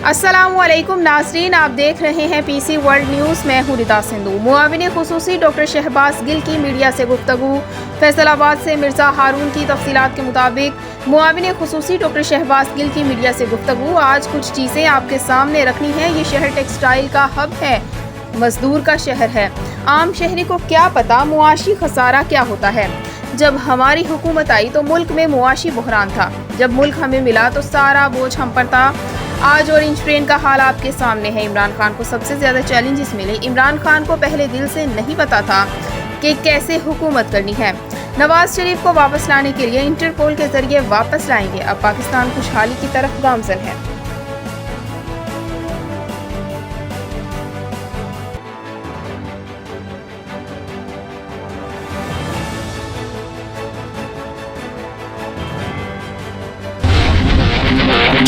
अस्सलामुअलैकुम नाज़रीन, आप देख रहे हैं पीसी वर्ल्ड न्यूज़। मैं हूँ रिदा सिंधु। मुआविन खुसूसी डॉक्टर शहबाज गिल की मीडिया से गुफ्तगू। फैसलाबाद से मिर्ज़ा हारून की तफसीलात के मुताबिक मुआविन खुसूसी डॉक्टर शहबाज गिल की मीडिया से गुफ्तगू। आज कुछ चीज़ें आपके सामने रखनी है। ये शहर टेक्सटाइल का हब है, मजदूर का शहर है। आम शहरी को क्या पता मुआशी खसारा क्या होता है। जब हमारी हुकूमत आई तो मुल्क में मुआशी बहरान था। जब मुल्क हमें मिला तो सारा बोझ हम पर था। आज ऑरेंज ट्रेन का हाल आपके सामने है। इमरान खान को सबसे ज्यादा चैलेंजेस मिले। इमरान खान को पहले दिल से नहीं पता था कि कैसे हुकूमत करनी है। नवाज शरीफ को वापस लाने के लिए इंटरपोल के जरिए वापस लाएंगे। अब पाकिस्तान खुशहाली की तरफ गामजन है।